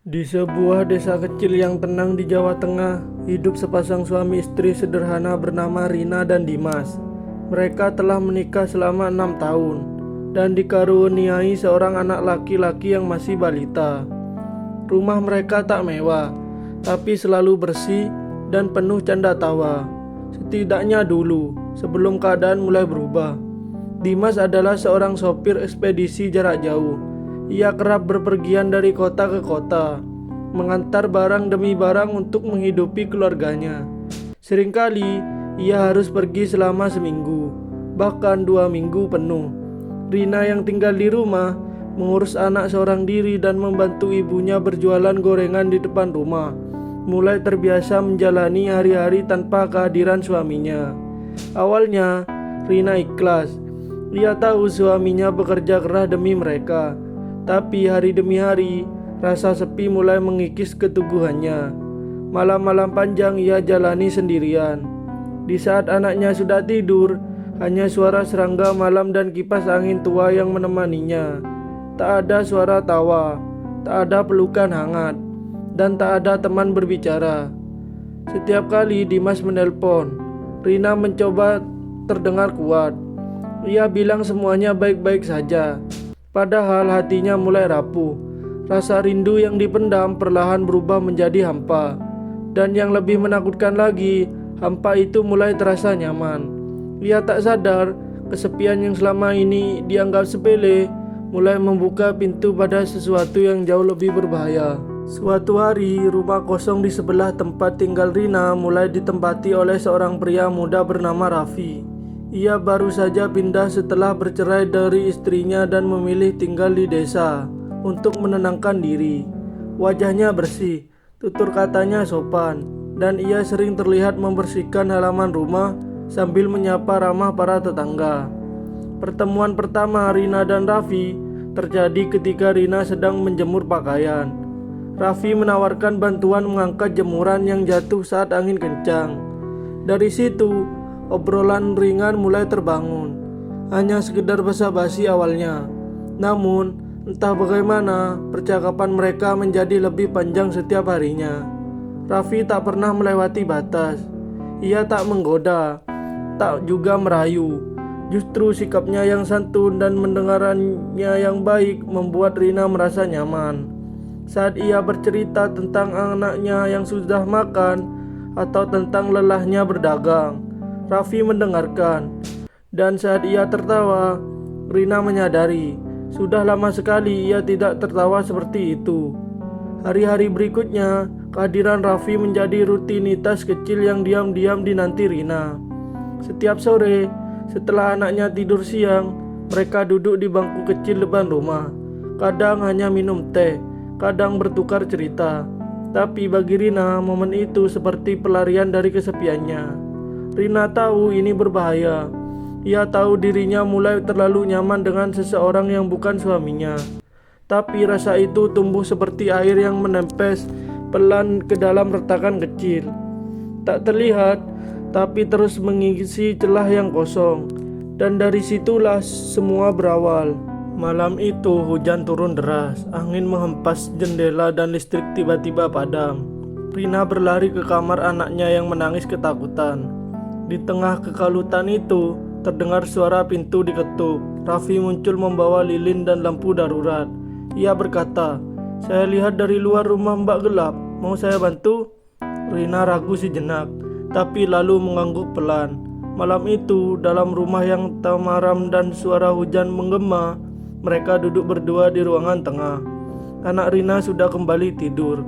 Di sebuah desa kecil yang tenang di Jawa Tengah, hidup sepasang suami istri sederhana bernama Rina dan Dimas. Mereka telah menikah selama 6 tahun dan dikaruniai seorang anak laki-laki yang masih balita. Rumah mereka tak mewah, tapi selalu bersih dan penuh canda tawa. Setidaknya dulu, sebelum keadaan mulai berubah. Dimas adalah seorang sopir ekspedisi jarak jauh. Ia kerap berpergian dari kota ke kota, mengantar barang demi barang untuk menghidupi keluarganya. Seringkali ia harus pergi selama seminggu, bahkan 2 minggu penuh. Rina yang tinggal di rumah, mengurus anak seorang diri dan membantu ibunya berjualan gorengan di depan rumah, mulai terbiasa menjalani hari-hari tanpa kehadiran suaminya. Awalnya, Rina ikhlas. Ia tahu suaminya bekerja keras demi mereka. Tapi hari demi hari, rasa sepi mulai mengikis keteguhannya. Malam-malam panjang ia jalani sendirian. Di saat anaknya sudah tidur, hanya suara serangga malam dan kipas angin tua yang menemaninya. Tak ada suara tawa, tak ada pelukan hangat, dan tak ada teman berbicara. Setiap kali Dimas menelpon, Rina mencoba terdengar kuat. Ia bilang semuanya baik-baik saja. Padahal hatinya mulai rapuh. Rasa rindu yang dipendam perlahan berubah menjadi hampa. Dan yang lebih menakutkan lagi, hampa itu mulai terasa nyaman. Ia tak sadar, kesepian yang selama ini dianggap sepele mulai membuka pintu pada sesuatu yang jauh lebih berbahaya. Suatu hari, rumah kosong di sebelah tempat tinggal Rina mulai ditempati oleh seorang pria muda bernama Raffi. Ia baru saja pindah setelah bercerai dari istrinya dan memilih tinggal di desa untuk menenangkan diri. Wajahnya bersih, tutur katanya sopan, dan ia sering terlihat membersihkan halaman rumah sambil menyapa ramah para tetangga. Pertemuan pertama Rina dan Raffi terjadi ketika Rina sedang menjemur pakaian. Raffi menawarkan bantuan mengangkat jemuran yang jatuh saat angin kencang. Dari situ, obrolan ringan mulai terbangun. Hanya sekedar basa-basi awalnya. Namun, entah bagaimana, percakapan mereka menjadi lebih panjang setiap harinya. Raffi tak pernah melewati batas. Ia tak menggoda, tak juga merayu. Justru sikapnya yang santun dan mendengarannya yang baik membuat Rina merasa nyaman. Saat ia bercerita tentang anaknya yang sudah makan atau tentang lelahnya berdagang, Raffi mendengarkan. Dan saat ia tertawa, Rina menyadari sudah lama sekali ia tidak tertawa seperti itu. Hari-hari berikutnya, kehadiran Raffi menjadi rutinitas kecil yang diam-diam dinanti Rina. Setiap sore, setelah anaknya tidur siang, mereka duduk di bangku kecil depan rumah. Kadang hanya minum teh, kadang bertukar cerita. Tapi bagi Rina, momen itu seperti pelarian dari kesepiannya. Rina tahu ini berbahaya. Ia tahu dirinya mulai terlalu nyaman dengan seseorang yang bukan suaminya. Tapi rasa itu tumbuh seperti air yang menempes pelan ke dalam retakan kecil. Tak terlihat, tapi terus mengisi celah yang kosong. Dan dari situlah semua berawal. Malam itu hujan turun deras, angin menghempas jendela dan listrik tiba-tiba padam. Rina berlari ke kamar anaknya yang menangis ketakutan. Di tengah kekalutan itu, terdengar suara pintu diketuk. Raffi muncul membawa lilin dan lampu darurat. Ia berkata, "Saya lihat dari luar rumah Mbak gelap, mau saya bantu?" Rina ragu sejenak, tapi lalu mengangguk pelan. Malam itu, dalam rumah yang temaram dan suara hujan menggema, mereka duduk berdua di ruangan tengah. Anak Rina sudah kembali tidur,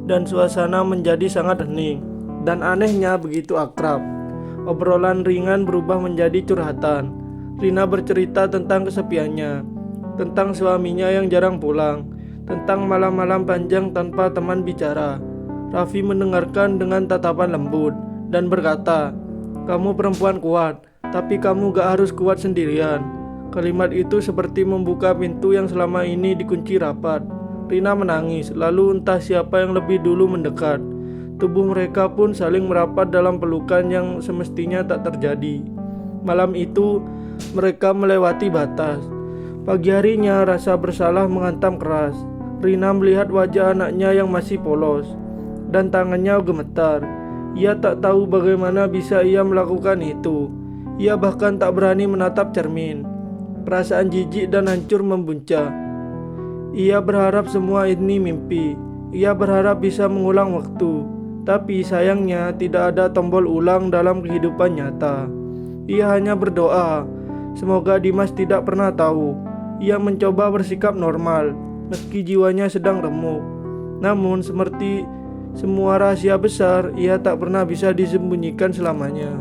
dan suasana menjadi sangat hening, dan anehnya begitu akrab. Obrolan ringan berubah menjadi curhatan. Rina bercerita tentang kesepiannya, tentang suaminya yang jarang pulang, tentang malam-malam panjang tanpa teman bicara. Raffi mendengarkan dengan tatapan lembut dan berkata, "Kamu perempuan kuat, tapi kamu gak harus kuat sendirian." Kalimat itu seperti membuka pintu yang selama ini dikunci rapat. Rina menangis, lalu entah siapa yang lebih dulu mendekat. Tubuh mereka pun saling merapat dalam pelukan yang semestinya tak terjadi. Malam itu, mereka melewati batas. Pagi harinya rasa bersalah menghantam keras. Rina melihat wajah anaknya yang masih polos dan tangannya gemetar. Ia tak tahu bagaimana bisa ia melakukan itu. Ia bahkan tak berani menatap cermin. Perasaan jijik dan hancur membuncah. Ia berharap semua ini mimpi. Ia berharap bisa mengulang waktu. Tapi sayangnya tidak ada tombol ulang dalam kehidupan nyata. Ia hanya berdoa, semoga Dimas tidak pernah tahu. Ia mencoba bersikap normal, meski jiwanya sedang remuk. Namun seperti semua rahasia besar, ia tak pernah bisa disembunyikan selamanya.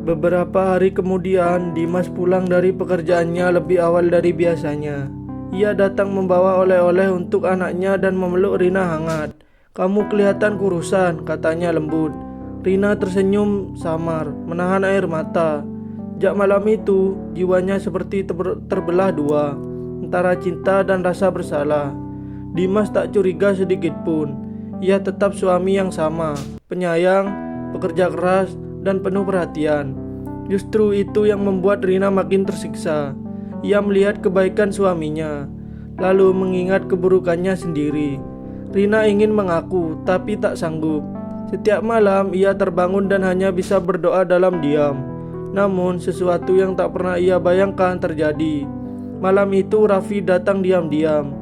Beberapa hari kemudian, Dimas pulang dari pekerjaannya lebih awal dari biasanya. Ia datang membawa oleh-oleh untuk anaknya dan memeluk Rina hangat. "Kamu kelihatan kurusan," katanya lembut. Rina tersenyum samar, menahan air mata. Sejak malam itu, jiwanya seperti terbelah dua, antara cinta dan rasa bersalah. Dimas tak curiga sedikit pun. Ia tetap suami yang sama, penyayang, pekerja keras, dan penuh perhatian. Justru itu yang membuat Rina makin tersiksa. Ia melihat kebaikan suaminya, lalu mengingat keburukannya sendiri. Rina ingin mengaku, tapi tak sanggup. Setiap malam ia terbangun dan hanya bisa berdoa dalam diam. Namun sesuatu yang tak pernah ia bayangkan terjadi. Malam itu Raffi datang diam-diam.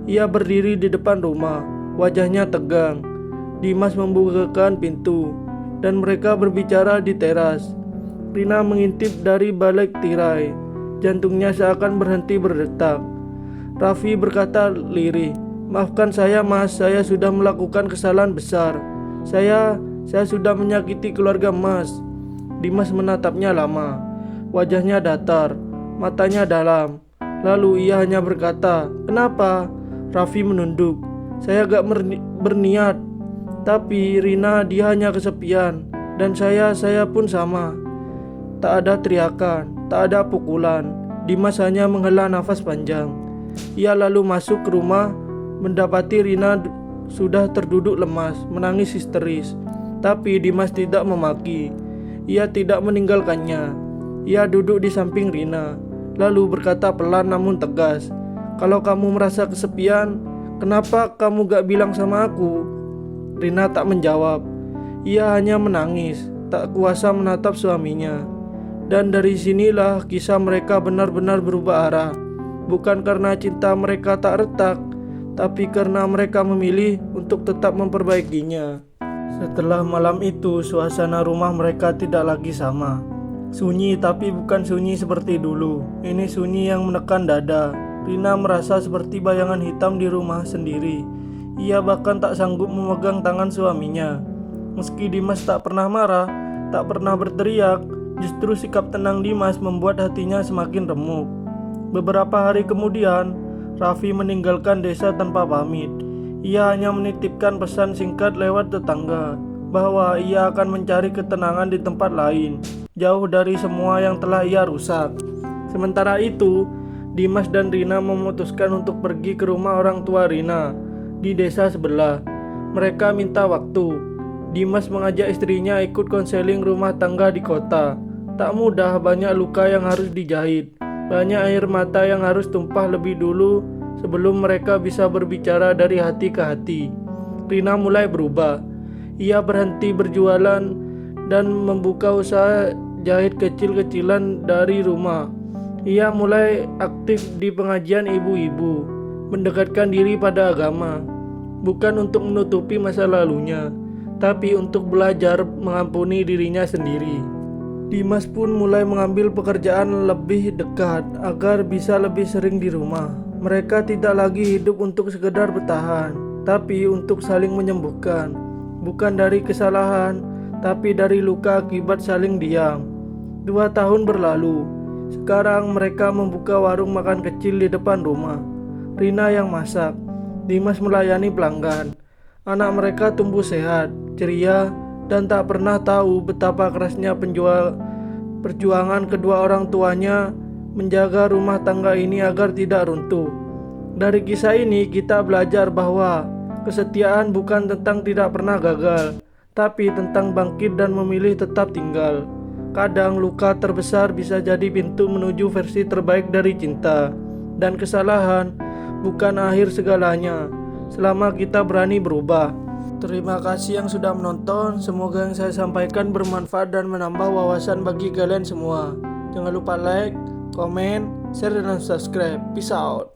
Ia berdiri di depan rumah, wajahnya tegang. Dimas membukakan pintu dan mereka berbicara di teras. Rina mengintip dari balik tirai. Jantungnya seakan berhenti berdetak. Raffi berkata lirih, "Maafkan saya mas, saya sudah melakukan kesalahan besar. Saya sudah menyakiti keluarga mas." Dimas menatapnya lama. Wajahnya datar, matanya dalam. Lalu ia hanya berkata, "Kenapa?" Raffi menunduk. "Saya gak berniat. Tapi Rina, dia hanya kesepian. Dan saya pun sama." Tak ada teriakan, tak ada pukulan. Dimas hanya menghela nafas panjang. Ia lalu masuk ke rumah, mendapati Rina sudah terduduk lemas, menangis histeris. Tapi Dimas tidak memaki. Ia tidak meninggalkannya. Ia duduk di samping Rina, lalu berkata pelan namun tegas, "Kalau kamu merasa kesepian, kenapa kamu gak bilang sama aku?" Rina tak menjawab. Ia hanya menangis, tak kuasa menatap suaminya. Dan dari sinilah kisah mereka benar-benar berubah arah. Bukan karena cinta mereka tak retak, tapi karena mereka memilih untuk tetap memperbaikinya. Setelah malam itu, suasana rumah mereka tidak lagi sama. Sunyi, tapi bukan sunyi seperti dulu. Ini sunyi yang menekan dada. Rina merasa seperti bayangan hitam di rumah sendiri. Ia bahkan tak sanggup memegang tangan suaminya. Meski Dimas tak pernah marah, tak pernah berteriak, justru sikap tenang Dimas membuat hatinya semakin remuk. Beberapa hari kemudian, Raffi meninggalkan desa tanpa pamit. Ia hanya menitipkan pesan singkat lewat tetangga bahwa ia akan mencari ketenangan di tempat lain, jauh dari semua yang telah ia rusak. Sementara itu, Dimas dan Rina memutuskan untuk pergi ke rumah orang tua Rina di desa sebelah. Mereka minta waktu. Dimas mengajak istrinya ikut konseling rumah tangga di kota. Tak mudah, banyak luka yang harus dijahit, banyak air mata yang harus tumpah lebih dulu sebelum mereka bisa berbicara dari hati ke hati. Rina mulai berubah. Ia berhenti berjualan dan membuka usaha jahit kecil-kecilan dari rumah. Ia mulai aktif di pengajian ibu-ibu, mendekatkan diri pada agama. Bukan untuk menutupi masa lalunya, tapi untuk belajar mengampuni dirinya sendiri. Dimas pun mulai mengambil pekerjaan lebih dekat agar bisa lebih sering di rumah. Mereka tidak lagi hidup untuk sekedar bertahan, tapi untuk saling menyembuhkan. Bukan dari kesalahan, tapi dari luka akibat saling diam. 2 tahun berlalu. Sekarang mereka membuka warung makan kecil di depan rumah. Rina yang masak, Dimas melayani pelanggan. Anak mereka tumbuh sehat, ceria, dan tak pernah tahu betapa kerasnya perjuangan kedua orang tuanya menjaga rumah tangga ini agar tidak runtuh. Dari kisah ini kita belajar bahwa kesetiaan bukan tentang tidak pernah gagal, tapi tentang bangkit dan memilih tetap tinggal. Kadang luka terbesar bisa jadi pintu menuju versi terbaik dari cinta, dan kesalahan bukan akhir segalanya. Selama kita berani berubah. Terima kasih yang sudah menonton. Semoga yang saya sampaikan bermanfaat dan menambah wawasan bagi kalian semua. Jangan lupa like, komen, share, dan subscribe. Peace out.